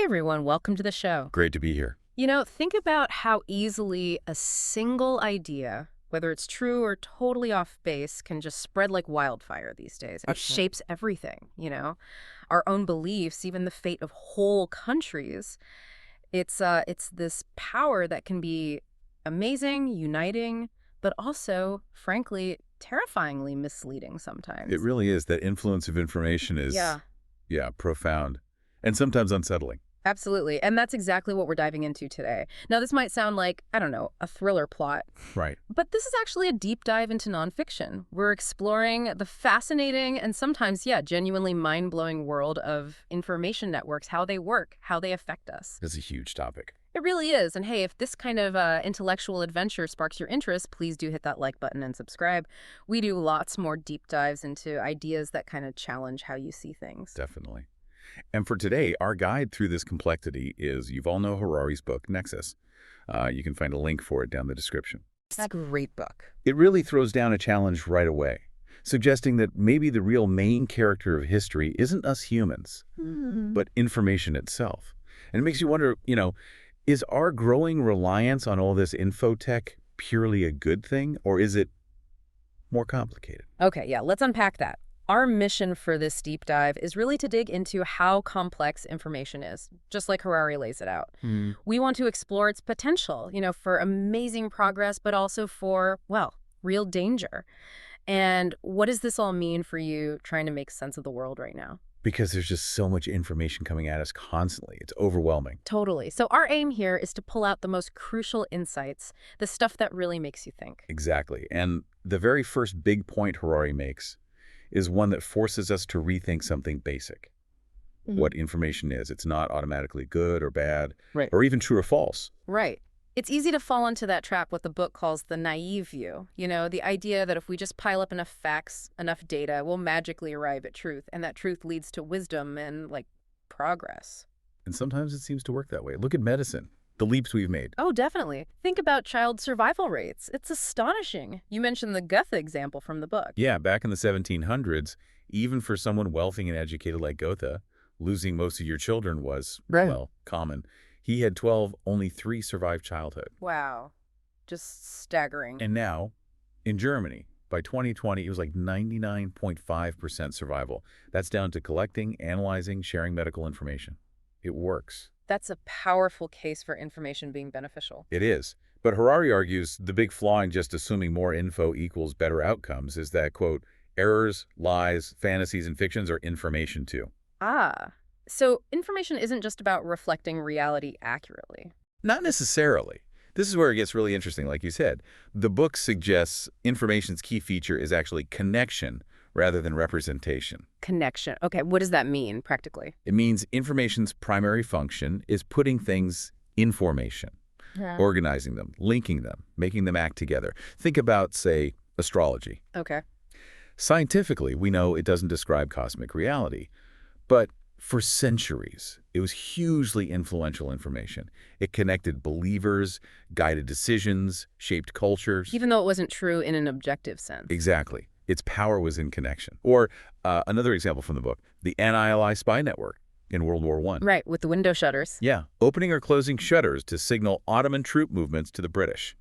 everyone, welcome to the show. Great to be here. Think about how easily a single idea, whether it's true or totally off base, can just spread like wildfire these days. It shapes everything. Our own beliefs, even the fate of whole countries. It's this power that can be amazing, uniting, but also, frankly, terrifyingly misleading sometimes. It really is. That influence of information is, yeah, profound and sometimes unsettling. Absolutely. And that's exactly what we're diving into today. Now, this might sound like, I don't know, a thriller plot. Right. But this is actually a deep dive into nonfiction. We're exploring the fascinating and sometimes, genuinely mind-blowing world of information networks, how they work, how they affect us. It's a huge topic. It really is. And hey, if this kind of intellectual adventure sparks your interest, please do hit that like button and subscribe. We do lots more deep dives into ideas that kind of challenge how you see things. Definitely. And for today, our guide through this complexity is Yuval Noah Harari's book, Nexus. You can find a link for it down the description. It's a great book. It really throws down a challenge right away, suggesting that maybe the real main character of history isn't us humans, but information itself. And it makes you wonder, is our growing reliance on all this infotech purely a good thing, or is it more complicated? Okay, let's unpack that. Our mission for this deep dive is really to dig into how complex information is, just like Harari lays it out. We want to explore its potential, for amazing progress, but also for, real danger. And what does this all mean for you trying to make sense of the world right now? Because there's just so much information coming at us constantly. It's overwhelming. Totally. So our aim here is to pull out the most crucial insights, the stuff that really makes you think. Exactly. And the very first big point Harari makes is one that forces us to rethink something basic. What information is. It's not automatically good or bad, or even true or false. Right. It's easy to fall into that trap, what the book calls the naive view. The idea that if we just pile up enough facts, enough data, we'll magically arrive at truth, and that truth leads to wisdom and, progress. And sometimes it seems to work that way. Look at medicine. The leaps we've made. Oh, definitely. Think about child survival rates. It's astonishing. You mentioned the Goethe example from the book. Yeah, back in the 1700s, even for someone wealthy and educated like Goethe, losing most of your children was, common. He had 12, only 3 survived childhood. Wow. Just staggering. And now, in Germany, by 2020, it was like 99.5% survival. That's down to collecting, analyzing, sharing medical information. It works. That's a powerful case for information being beneficial. It is. But Harari argues the big flaw in just assuming more info equals better outcomes is that, quote, errors, lies, fantasies, and fictions are information too. So information isn't just about reflecting reality accurately. Not necessarily. This is where it gets really interesting, like you said. The book suggests information's key feature is actually connection rather than representation. Connection. Okay, what does that mean practically? It means information's primary function is putting things in formation, organizing them, linking them, making them act together. Think about, say, astrology. Okay. Scientifically, we know it doesn't describe cosmic reality, but for centuries, it was hugely influential information. It connected believers, guided decisions, shaped cultures. Even though it wasn't true in an objective sense. Exactly. Its power was in connection. Or another example from the book, the NILI spy network in World War I. Right, with the window shutters. Yeah, opening or closing shutters to signal Ottoman troop movements to the British.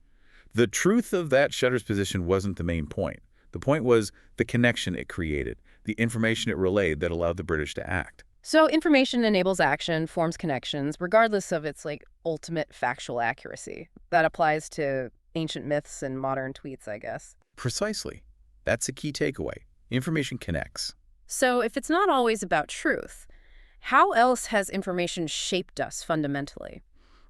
The truth of that shutter's position wasn't the main point. The point was the connection it created, the information it relayed that allowed the British to act. So information enables action, forms connections, regardless of its, ultimate factual accuracy. That applies to ancient myths and modern tweets, I guess. Precisely. That's a key takeaway. Information connects. So if it's not always about truth, how else has information shaped us fundamentally?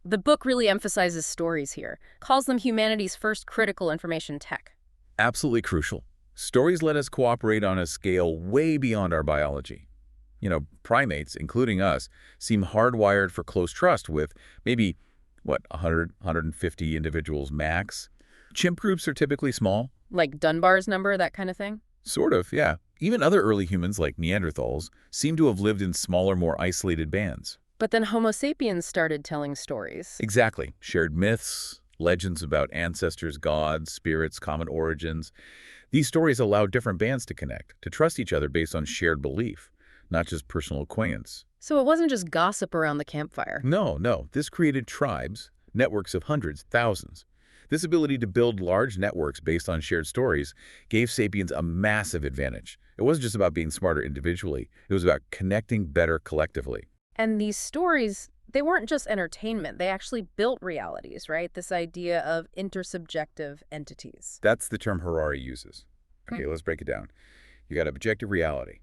The book really emphasizes stories here, calls them humanity's first critical information tech. Absolutely crucial. Stories let us cooperate on a scale way beyond our biology. Primates, including us, seem hardwired for close trust with maybe, 100, 150 individuals max. Chimp groups are typically small. Like Dunbar's number, that kind of thing? Sort of, yeah. Even other early humans, like Neanderthals, seem to have lived in smaller, more isolated bands. But then Homo sapiens started telling stories. Exactly. Shared myths, legends about ancestors, gods, spirits, common origins. These stories allow different bands to connect, to trust each other based on shared belief, not just personal acquaintance. So it wasn't just gossip around the campfire. No, no. This created tribes, networks of hundreds, thousands. This ability to build large networks based on shared stories gave sapiens a massive advantage. It wasn't just about being smarter individually. It was about connecting better collectively. And these stories, they weren't just entertainment. They actually built realities, right? This idea of intersubjective entities. That's the term Harari uses. Okay, let's break it down. You got objective reality.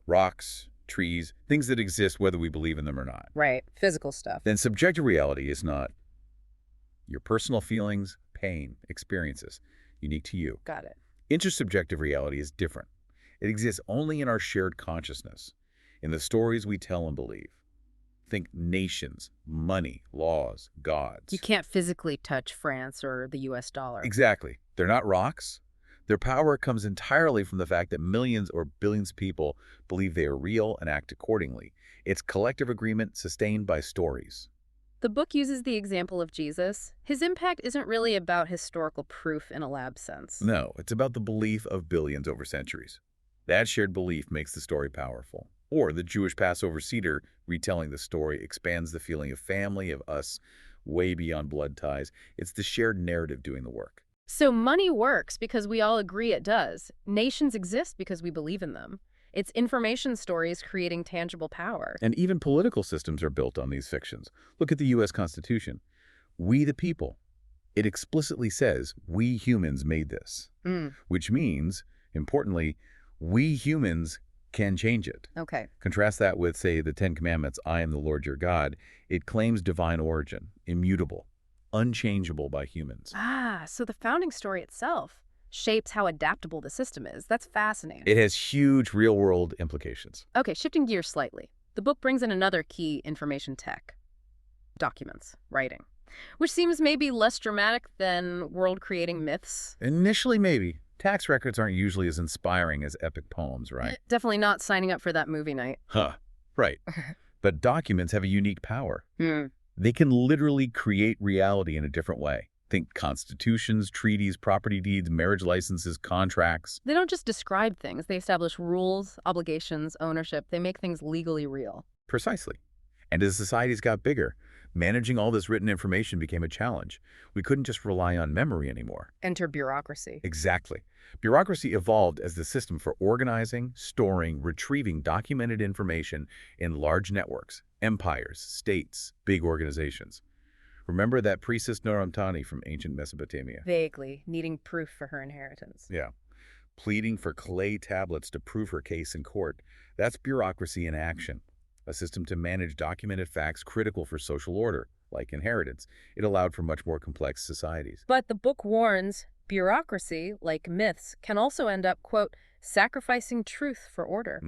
Rocks, trees, things that exist whether we believe in them or not. Right, physical stuff. Then subjective reality is not your personal feelings, pain, experiences, unique to you. Got it. Intersubjective reality is different. It exists only in our shared consciousness, in the stories we tell and believe. Think nations, money, laws, gods. You can't physically touch France or the US dollar. Exactly. They're not rocks. Their power comes entirely from the fact that millions or billions of people believe they are real and act accordingly. It's collective agreement sustained by stories. The book uses the example of Jesus. His impact isn't really about historical proof in a lab sense. No, it's about the belief of billions over centuries. That shared belief makes the story powerful. Or the Jewish Passover Seder retelling the story expands the feeling of family, of us, way beyond blood ties. It's the shared narrative doing the work. So money works because we all agree it does. Nations exist because we believe in them. It's information stories creating tangible power. And even political systems are built on these fictions. Look at the U.S. Constitution. We the people. It explicitly says, we humans made this. Which means, importantly, we humans can change it. Okay. Contrast that with, say, the Ten Commandments, I am the Lord your God. It claims divine origin, immutable, unchangeable by humans. So the founding story itself shapes how adaptable the system is. That's fascinating. It has huge real-world implications. Okay, shifting gears slightly. The book brings in another key information tech. Documents, writing. Which seems maybe less dramatic than world-creating myths. Initially, maybe. Tax records aren't usually as inspiring as epic poems, right? Definitely not signing up for that movie night. Right. But documents have a unique power. Hmm. They can literally create reality in a different way. Think constitutions, treaties, property deeds, marriage licenses, contracts. They don't just describe things. They establish rules, obligations, ownership. They make things legally real. Precisely. And as societies got bigger, managing all this written information became a challenge. We couldn't just rely on memory anymore. Enter bureaucracy. Exactly. Bureaucracy evolved as the system for organizing, storing, retrieving documented information in large networks, empires, states, big organizations. Remember that priestess Noramtani from ancient Mesopotamia? Vaguely, needing proof for her inheritance. Yeah. Pleading for clay tablets to prove her case in court. That's bureaucracy in action. A system to manage documented facts critical for social order, like inheritance. It allowed for much more complex societies. But the book warns bureaucracy, like myths, can also end up, quote, sacrificing truth for order.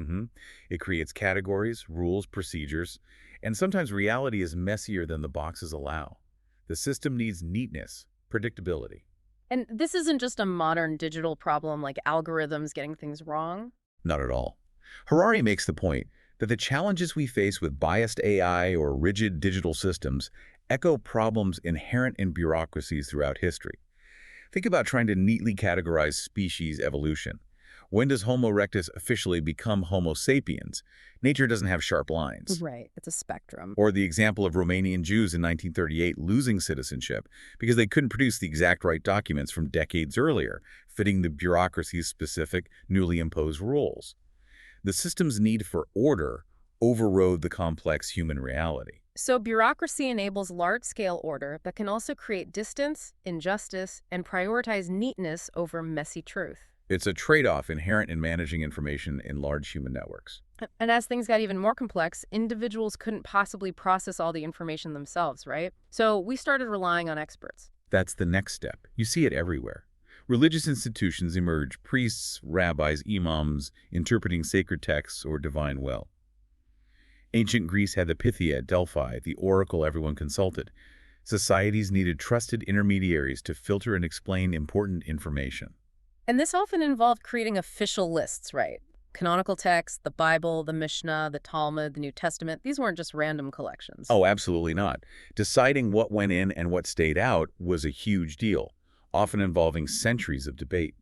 It creates categories, rules, procedures, and sometimes reality is messier than the boxes allow. The system needs neatness, predictability. And this isn't just a modern digital problem like algorithms getting things wrong. Not at all. Harari makes the point that the challenges we face with biased AI or rigid digital systems echo problems inherent in bureaucracies throughout history. Think about trying to neatly categorize species evolution. When does Homo erectus officially become Homo sapiens? Nature doesn't have sharp lines. Right, it's a spectrum. Or the example of Romanian Jews in 1938 losing citizenship because they couldn't produce the exact right documents from decades earlier, fitting the bureaucracy's specific, newly imposed rules. The system's need for order overrode the complex human reality. So bureaucracy enables large-scale order, but can also create distance, injustice, and prioritize neatness over messy truth. It's a trade-off inherent in managing information in large human networks. And as things got even more complex, individuals couldn't possibly process all the information themselves, right? So we started relying on experts. That's the next step. You see it everywhere. Religious institutions emerge, priests, rabbis, imams, interpreting sacred texts or divine will. Ancient Greece had the Pythia at Delphi, the oracle everyone consulted. Societies needed trusted intermediaries to filter and explain important information. And this often involved creating official lists, right? Canonical texts, the Bible, the Mishnah, the Talmud, the New Testament, these weren't just random collections. Oh, absolutely not. Deciding what went in and what stayed out was a huge deal, often involving centuries of debate.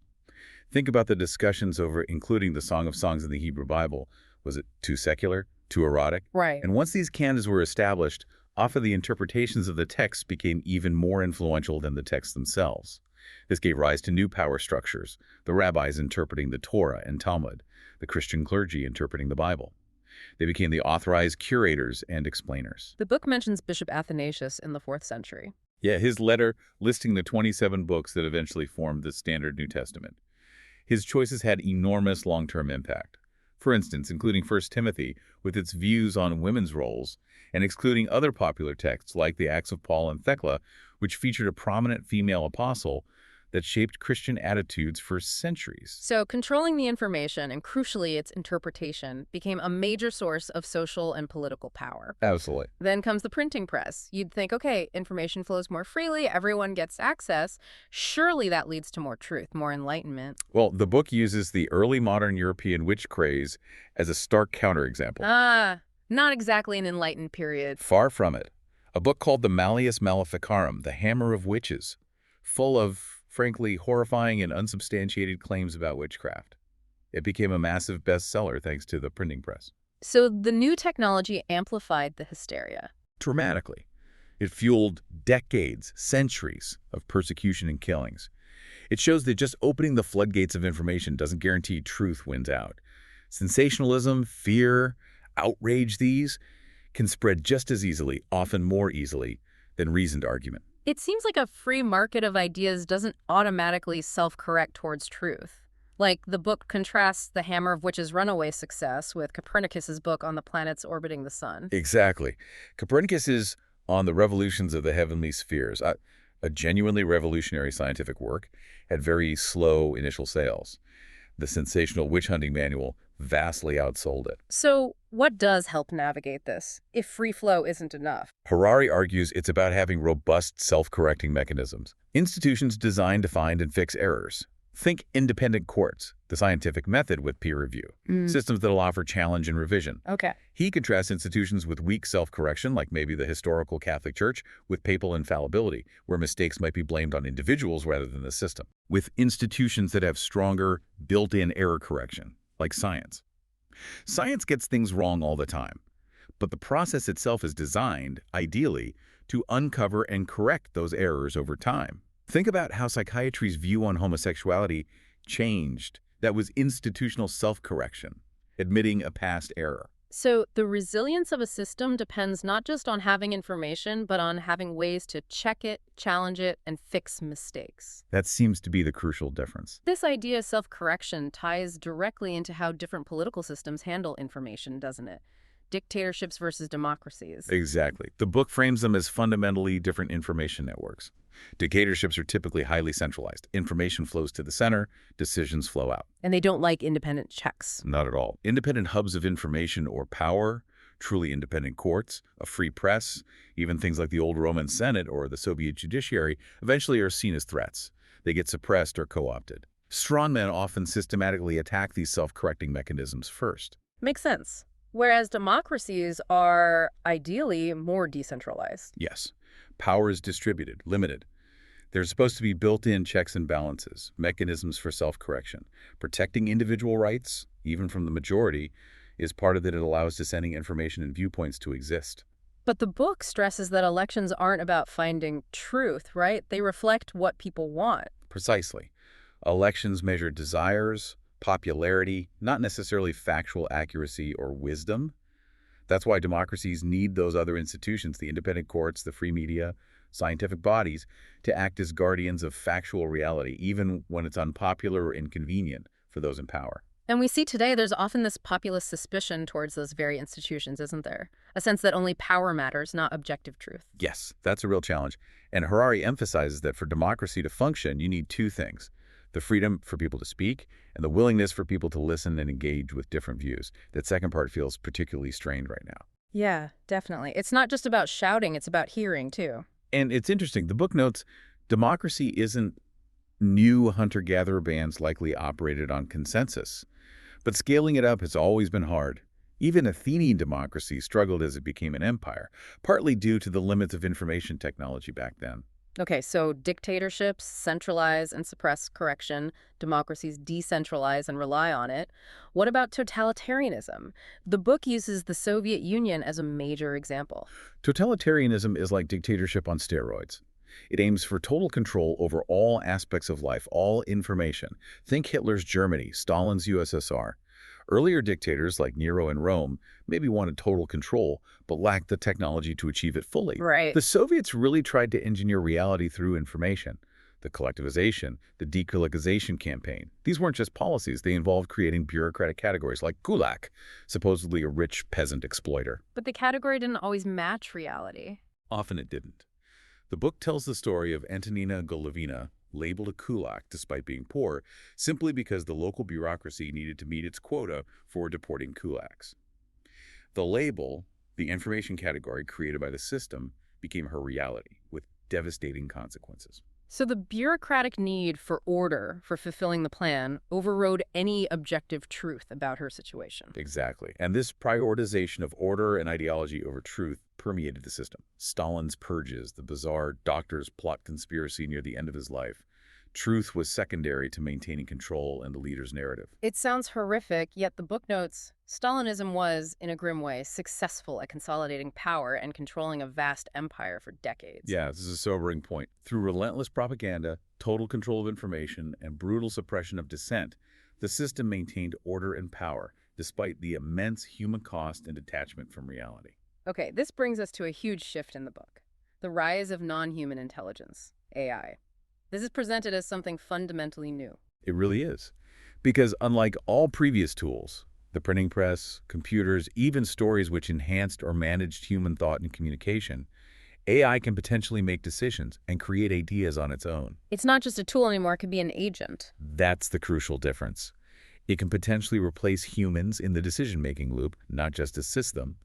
Think about the discussions over including the Song of Songs in the Hebrew Bible. Was it too secular? Too erotic? Right. And once these canons were established, often the interpretations of the texts became even more influential than the texts themselves. This gave rise to new power structures, the rabbis interpreting the Torah and Talmud, the Christian clergy interpreting the Bible. They became the authorized curators and explainers. The book mentions Bishop Athanasius in the 4th century. Yeah, his letter listing the 27 books that eventually formed the standard New Testament. His choices had enormous long-term impact. For instance, including 1 Timothy with its views on women's roles, and excluding other popular texts like the Acts of Paul and Thecla, which featured a prominent female apostle that shaped Christian attitudes for centuries. So controlling the information, and crucially its interpretation, became a major source of social and political power. Absolutely. Then comes the printing press. You'd think, okay, information flows more freely, everyone gets access. Surely that leads to more truth, more enlightenment. Well, the book uses the early modern European witch craze as a stark counterexample. Not exactly an enlightened period. Far from it. A book called The Malleus Maleficarum, The Hammer of Witches, full of, frankly, horrifying and unsubstantiated claims about witchcraft. It became a massive bestseller thanks to the printing press. So the new technology amplified the hysteria. Dramatically. It fueled decades, centuries of persecution and killings. It shows that just opening the floodgates of information doesn't guarantee truth wins out. Sensationalism, fear, outrage, these can spread just as easily, often more easily, than reasoned argument. It seems like a free market of ideas doesn't automatically self-correct towards truth. Like, the book contrasts the Hammer of Witches' runaway success with Copernicus's book on the planets orbiting the sun. Exactly. Copernicus is on the revolutions of the heavenly spheres, a genuinely revolutionary scientific work, had very slow initial sales. The sensational witch-hunting manual vastly outsold it. So what does help navigate this, if free flow isn't enough? Harari argues it's about having robust self-correcting mechanisms, institutions designed to find and fix errors. Think independent courts, the scientific method with peer review, systems that allow for challenge and revision. Okay. He contrasts institutions with weak self-correction, like maybe the historical Catholic Church, with papal infallibility, where mistakes might be blamed on individuals rather than the system, with institutions that have stronger built-in error correction, like science. Science gets things wrong all the time, but the process itself is designed, ideally, to uncover and correct those errors over time. Think about how psychiatry's view on homosexuality changed. That was institutional self-correction, admitting a past error. So the resilience of a system depends not just on having information, but on having ways to check it, challenge it, and fix mistakes. That seems to be the crucial difference. This idea of self-correction ties directly into how different political systems handle information, doesn't it? Dictatorships versus democracies. Exactly. The book frames them as fundamentally different information networks. Dictatorships are typically highly centralized. Information flows to the center, decisions flow out. And they don't like independent checks. Not at all. Independent hubs of information or power, truly independent courts, a free press, even things like the old Roman Senate or the Soviet judiciary, eventually are seen as threats. They get suppressed or co-opted. Strongmen often systematically attack these self-correcting mechanisms first. Makes sense. Whereas democracies are ideally more decentralized. Yes. Power is distributed, limited. There's supposed to be built-in checks and balances, mechanisms for self-correction. Protecting individual rights, even from the majority, is part of that. It allows dissenting information and viewpoints to exist. But the book stresses that elections aren't about finding truth, right? They reflect what people want. Precisely. Elections measure desires, popularity, not necessarily factual accuracy or wisdom. That's why democracies need those other institutions, the independent courts, the free media, scientific bodies, to act as guardians of factual reality, even when it's unpopular or inconvenient for those in power. And we see today there's often this populist suspicion towards those very institutions, isn't there? A sense that only power matters, not objective truth. Yes, that's a real challenge. And Harari emphasizes that for democracy to function, you need two things: the freedom for people to speak and the willingness for people to listen and engage with different views. That second part feels particularly strained right now. Yeah, definitely. It's not just about shouting, it's about hearing, too. And it's interesting. The book notes democracy isn't new hunter-gatherer bands likely operated on consensus. But scaling it up has always been hard. Even Athenian democracy struggled as it became an empire, partly due to the limits of information technology back then. Okay, so dictatorships centralize and suppress correction, democracies decentralize and rely on it. What about totalitarianism? The book uses the Soviet Union as a major example. Totalitarianism is like dictatorship on steroids. It aims for total control over all aspects of life, all information. Think Hitler's Germany, Stalin's USSR. Earlier dictators like Nero in Rome maybe wanted total control, but lacked the technology to achieve it fully. Right. The Soviets really tried to engineer reality through information. The collectivization, the decolonization campaign. These weren't just policies, they involved creating bureaucratic categories like Kulak, supposedly a rich peasant exploiter. But the category didn't always match reality. Often it didn't. The book tells the story of Antonina Golovina, labeled a kulak despite being poor, simply because the local bureaucracy needed to meet its quota for deporting kulaks. The label, the information category created by the system, became her reality, with devastating consequences. So the bureaucratic need for order for fulfilling the plan overrode any objective truth about her situation. Exactly. And this prioritization of order and ideology over truth permeated the system. Stalin's purges, the bizarre doctor's plot conspiracy near the end of his life. Truth was secondary to maintaining control and the leader's narrative. It sounds horrific, yet the book notes Stalinism was, in a grim way, successful at consolidating power and controlling a vast empire for decades. Yeah, this is a sobering point. Through relentless propaganda, total control of information, and brutal suppression of dissent, the system maintained order and power, despite the immense human cost and detachment from reality. Okay, this brings us to a huge shift in the book. The rise of non-human intelligence, AI. This is presented as something fundamentally new. It really is. Because unlike all previous tools, the printing press, computers, even stories which enhanced or managed human thought and communication, AI can potentially make decisions and create ideas on its own. It's not just a tool anymore, it could be an agent. That's the crucial difference. It can potentially replace humans in the decision-making loop, not just assist them.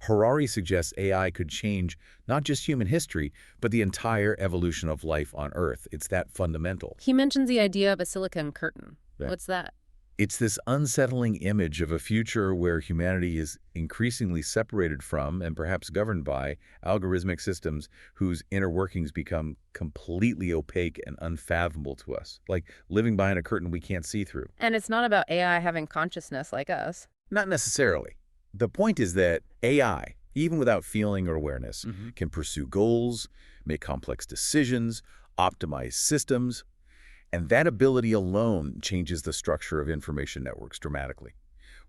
Harari suggests AI could change not just human history, but the entire evolution of life on Earth. It's that fundamental. He mentions the idea of a silicon curtain. Yeah. What's that? It's this unsettling image of a future where humanity is increasingly separated from and perhaps governed by algorithmic systems whose inner workings become completely opaque and unfathomable to us, like living behind a curtain we can't see through. And it's not about AI having consciousness like us. Not necessarily. The point is that AI, even without feeling or awareness, can pursue goals, make complex decisions, optimize systems, and that ability alone changes the structure of information networks dramatically.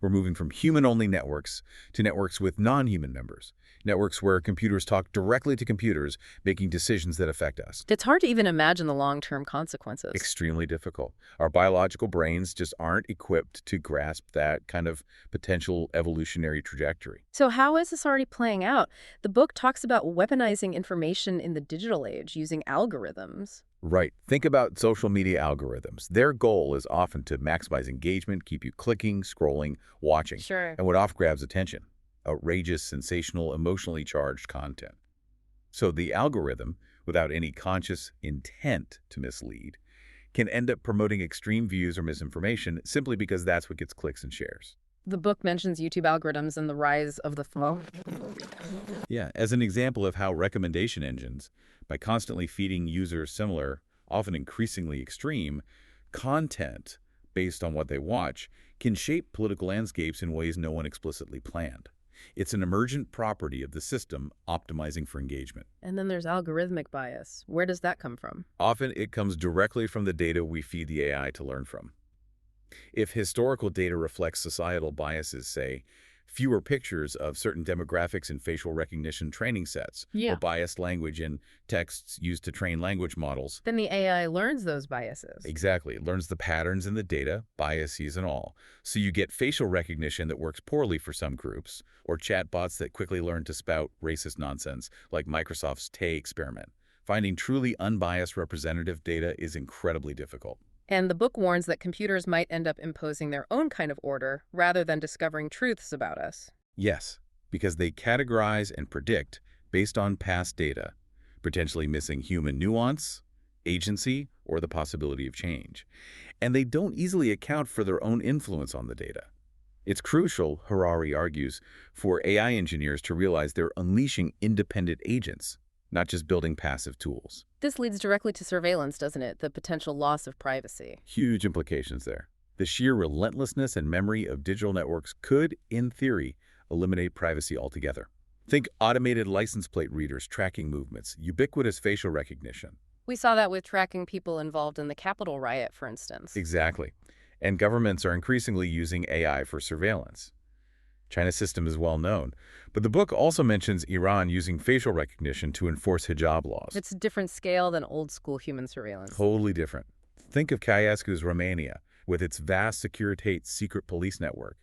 We're moving from human-only networks to networks with non-human members, networks where computers talk directly to computers, making decisions that affect us. It's hard to even imagine the long-term consequences. Extremely difficult. Our biological brains just aren't equipped to grasp that kind of potential evolutionary trajectory. So how is this already playing out? The book talks about weaponizing information in the digital age using algorithms. Right. Think about social media algorithms. Their goal is often to maximize engagement, keep you clicking, scrolling, watching. Sure. And what often grabs attention? Outrageous, sensational, emotionally charged content. So the algorithm, without any conscious intent to mislead, can end up promoting extreme views or misinformation simply because that's what gets clicks and shares. The book mentions YouTube algorithms and the rise of the phone. Yeah, as an example of how recommendation engines, by constantly feeding users similar, often increasingly extreme, content based on what they watch, can shape political landscapes in ways no one explicitly planned. It's an emergent property of the system optimizing for engagement. And then there's algorithmic bias. Where does that come from? Often it comes directly from the data we feed the AI to learn from. If historical data reflects societal biases, say, fewer pictures of certain demographics in facial recognition training sets, or biased language in texts used to train language models. Then the AI learns those biases. Exactly. It learns the patterns in the data, biases and all. So you get facial recognition that works poorly for some groups, or chatbots that quickly learn to spout racist nonsense, like Microsoft's Tay experiment. Finding truly unbiased representative data is incredibly difficult. And the book warns that computers might end up imposing their own kind of order rather than discovering truths about us. Yes, because they categorize and predict based on past data, potentially missing human nuance, agency, or the possibility of change. And they don't easily account for their own influence on the data. It's crucial, Harari argues, for AI engineers to realize they're unleashing independent agents, not just building passive tools. This leads directly to surveillance, doesn't it? The potential loss of privacy. Huge implications there. The sheer relentlessness and memory of digital networks could, in theory, eliminate privacy altogether. Think automated license plate readers tracking movements, ubiquitous facial recognition. We saw that with tracking people involved in the Capitol riot, for instance. Exactly. And governments are increasingly using AI for surveillance. China's system is well known, but the book also mentions Iran using facial recognition to enforce hijab laws. It's a different scale than old-school human surveillance. Totally different. Think of Ceausescu's Romania, with its vast Securitate secret police network.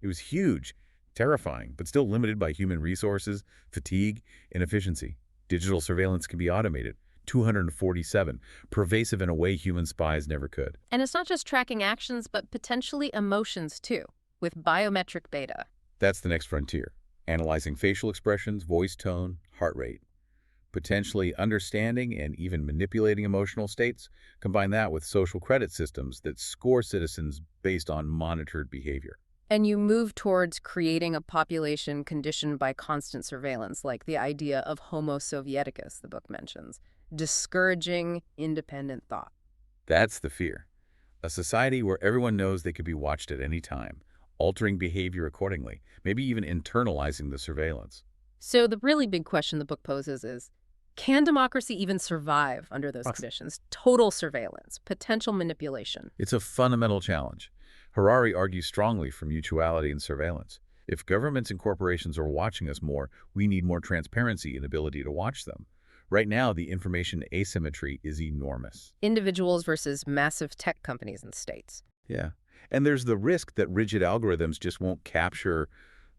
It was huge, terrifying, but still limited by human resources, fatigue, inefficiency. Digital surveillance can be automated. 247, pervasive in a way human spies never could. And it's not just tracking actions, but potentially emotions, too, with biometric data. That's the next frontier. Analyzing facial expressions, voice tone, heart rate. Potentially understanding and even manipulating emotional states. Combine that with social credit systems that score citizens based on monitored behavior. And you move towards creating a population conditioned by constant surveillance, like the idea of Homo Sovieticus, the book mentions, discouraging independent thought. That's the fear. A society where everyone knows they could be watched at any time, altering behavior accordingly, maybe even internalizing the surveillance. So the really big question the book poses is, can democracy even survive under those conditions? Total surveillance, potential manipulation. It's a fundamental challenge. Harari argues strongly for mutuality and surveillance. If governments and corporations are watching us more, we need more transparency and ability to watch them. Right now, the information asymmetry is enormous. Individuals versus massive tech companies and states. Yeah. And there's the risk that rigid algorithms just won't capture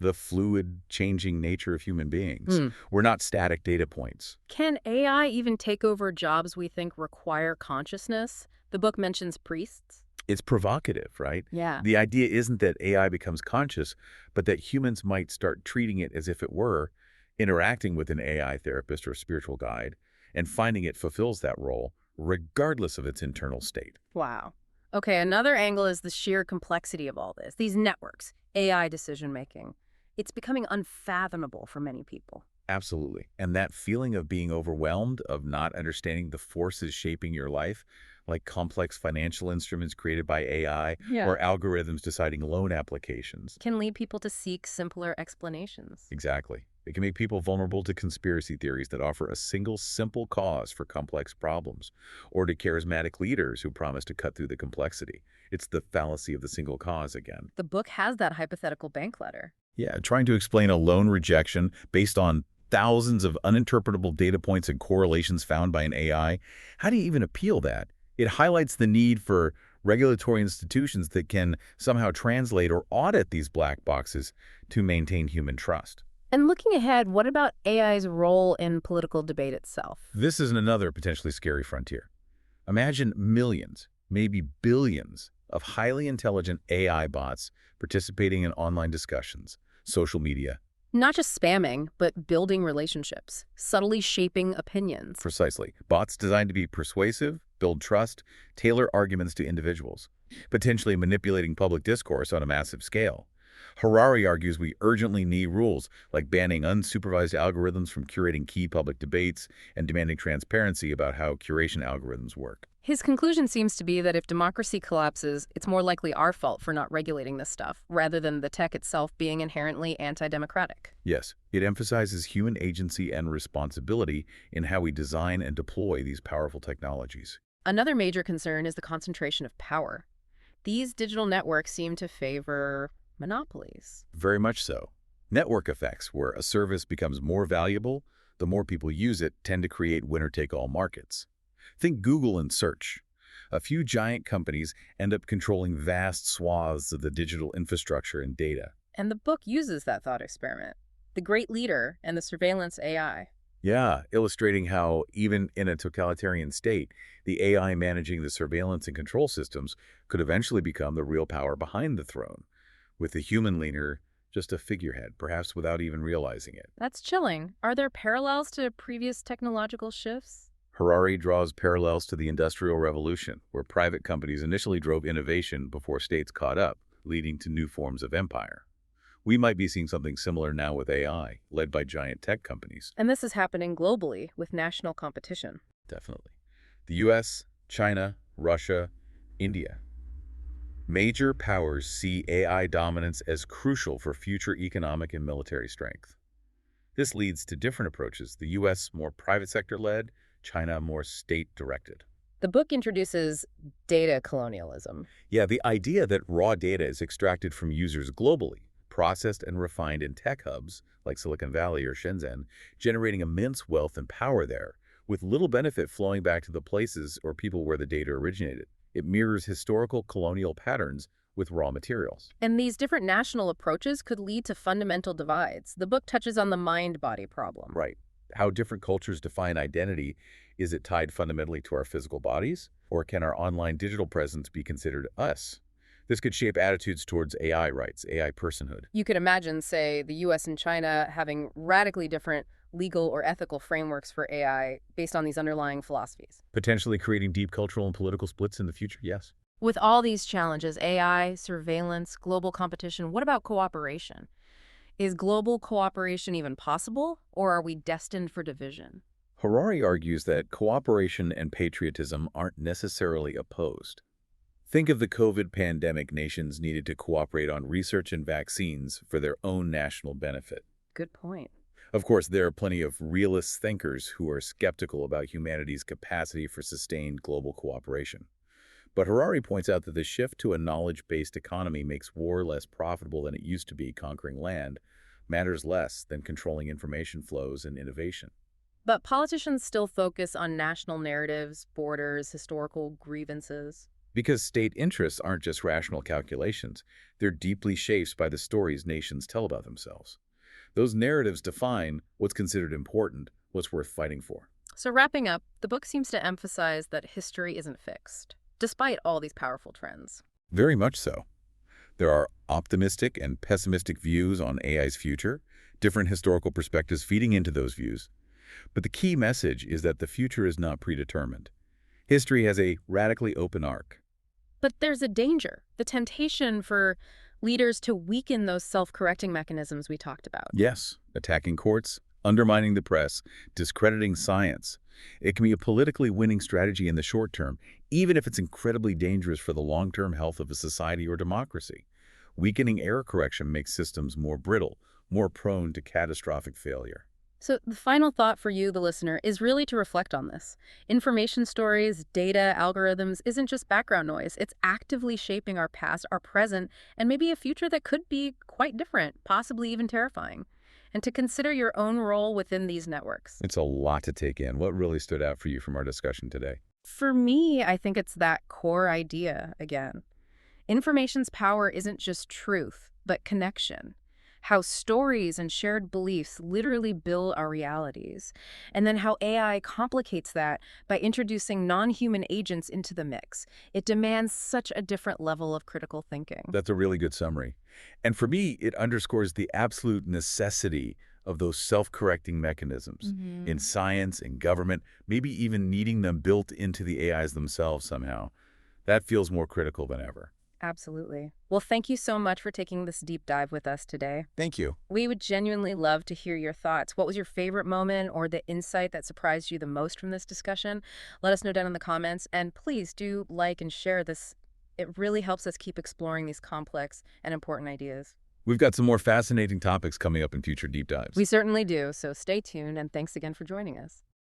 the fluid, changing nature of human beings. We're not static data points. Can AI even take over jobs we think require consciousness? The book mentions priests. It's provocative, right? Yeah. The idea isn't that AI becomes conscious, but that humans might start treating it as if it were, interacting with an AI therapist or spiritual guide, and finding it fulfills that role, regardless of its internal state. Wow. Okay, another angle is the sheer complexity of all this. These networks, AI decision-making. It's becoming unfathomable for many people. Absolutely. And that feeling of being overwhelmed, of not understanding the forces shaping your life, like complex financial instruments created by AI or algorithms deciding loan applications, can lead people to seek simpler explanations. Exactly. It can make people vulnerable to conspiracy theories that offer a single simple cause for complex problems, or to charismatic leaders who promise to cut through the complexity. It's the fallacy of the single cause again. The book has that hypothetical bank letter. Yeah, trying to explain a loan rejection based on thousands of uninterpretable data points and correlations found by an AI. How do you even appeal that? It highlights the need for regulatory institutions that can somehow translate or audit these black boxes to maintain human trust. And looking ahead, what about AI's role in political debate itself? This is another potentially scary frontier. Imagine millions, maybe billions, of highly intelligent AI bots participating in online discussions, social media. Not just spamming, but building relationships, subtly shaping opinions. Precisely. Bots designed to be persuasive, build trust, tailor arguments to individuals, potentially manipulating public discourse on a massive scale. Harari argues we urgently need rules like banning unsupervised algorithms from curating key public debates and demanding transparency about how curation algorithms work. His conclusion seems to be that if democracy collapses, it's more likely our fault for not regulating this stuff, rather than the tech itself being inherently anti-democratic. Yes, it emphasizes human agency and responsibility in how we design and deploy these powerful technologies. Another major concern is the concentration of power. These digital networks seem to favor monopolies. Very much so. Network effects, where a service becomes more valuable, the more people use it, tend to create winner-take-all markets. Think Google and search. A few giant companies end up controlling vast swaths of the digital infrastructure and data. And the book uses that thought experiment, the great leader and the surveillance AI. Yeah, illustrating how, even in a totalitarian state, the AI managing the surveillance and control systems could eventually become the real power behind the throne, with the human leader just a figurehead, perhaps without even realizing it. That's chilling. Are there parallels to previous technological shifts? Harari draws parallels to the Industrial Revolution, where private companies initially drove innovation before states caught up, leading to new forms of empire. We might be seeing something similar now with AI, led by giant tech companies. And this is happening globally with national competition. Definitely. The US, China, Russia, India. Major powers see AI dominance as crucial for future economic and military strength. This leads to different approaches, the US more private sector-led, China more state-directed. The book introduces data colonialism. Yeah, the idea that raw data is extracted from users globally, processed and refined in tech hubs like Silicon Valley or Shenzhen, generating immense wealth and power there, with little benefit flowing back to the places or people where the data originated. It mirrors historical colonial patterns with raw materials. And these different national approaches could lead to fundamental divides. The book touches on the mind-body problem. Right. How different cultures define identity. Is it tied fundamentally to our physical bodies? Or can our online digital presence be considered us? This could shape attitudes towards AI rights, AI personhood. You could imagine, say, the US and China having radically different legal or ethical frameworks for AI based on these underlying philosophies. Potentially creating deep cultural and political splits in the future, yes. With all these challenges, AI, surveillance, global competition, what about cooperation? Is global cooperation even possible, or are we destined for division? Harari argues that cooperation and patriotism aren't necessarily opposed. Think of the COVID pandemic. Nations needed to cooperate on research and vaccines for their own national benefit. Good point. Of course, there are plenty of realist thinkers who are skeptical about humanity's capacity for sustained global cooperation. But Harari points out that the shift to a knowledge-based economy makes war less profitable than it used to be. Conquering land matters less than controlling information flows and innovation. But politicians still focus on national narratives, borders, historical grievances. Because state interests aren't just rational calculations, they're deeply shaped by the stories nations tell about themselves. Those narratives define what's considered important, what's worth fighting for. So wrapping up, the book seems to emphasize that history isn't fixed, despite all these powerful trends. Very much so. There are optimistic and pessimistic views on AI's future, different historical perspectives feeding into those views. But the key message is that the future is not predetermined. History has a radically open arc. But there's a danger, the temptation for leaders to weaken those self-correcting mechanisms we talked about. Yes, attacking courts, undermining the press, discrediting science. It can be a politically winning strategy in the short term, even if it's incredibly dangerous for the long-term health of a society or democracy. Weakening error correction makes systems more brittle, more prone to catastrophic failure. So the final thought for you, the listener, is really to reflect on this. Information stories, data, algorithms isn't just background noise. It's actively shaping our past, our present, and maybe a future that could be quite different, possibly even terrifying. And to consider your own role within these networks. It's a lot to take in. What really stood out for you from our discussion today? For me, I think it's that core idea again. Information's power isn't just truth, but connection. How stories and shared beliefs literally build our realities, and then how AI complicates that by introducing non-human agents into the mix. It demands such a different level of critical thinking. That's a really good summary. And for me, it underscores the absolute necessity of those self-correcting mechanisms in science, in government, maybe even needing them built into the AIs themselves somehow. That feels more critical than ever. Absolutely. Well, thank you so much for taking this deep dive with us today. Thank you. We would genuinely love to hear your thoughts. What was your favorite moment or the insight that surprised you the most from this discussion? Let us know down in the comments. And please do like and share this. It really helps us keep exploring these complex and important ideas. We've got some more fascinating topics coming up in future deep dives. We certainly do. So stay tuned, and thanks again for joining us.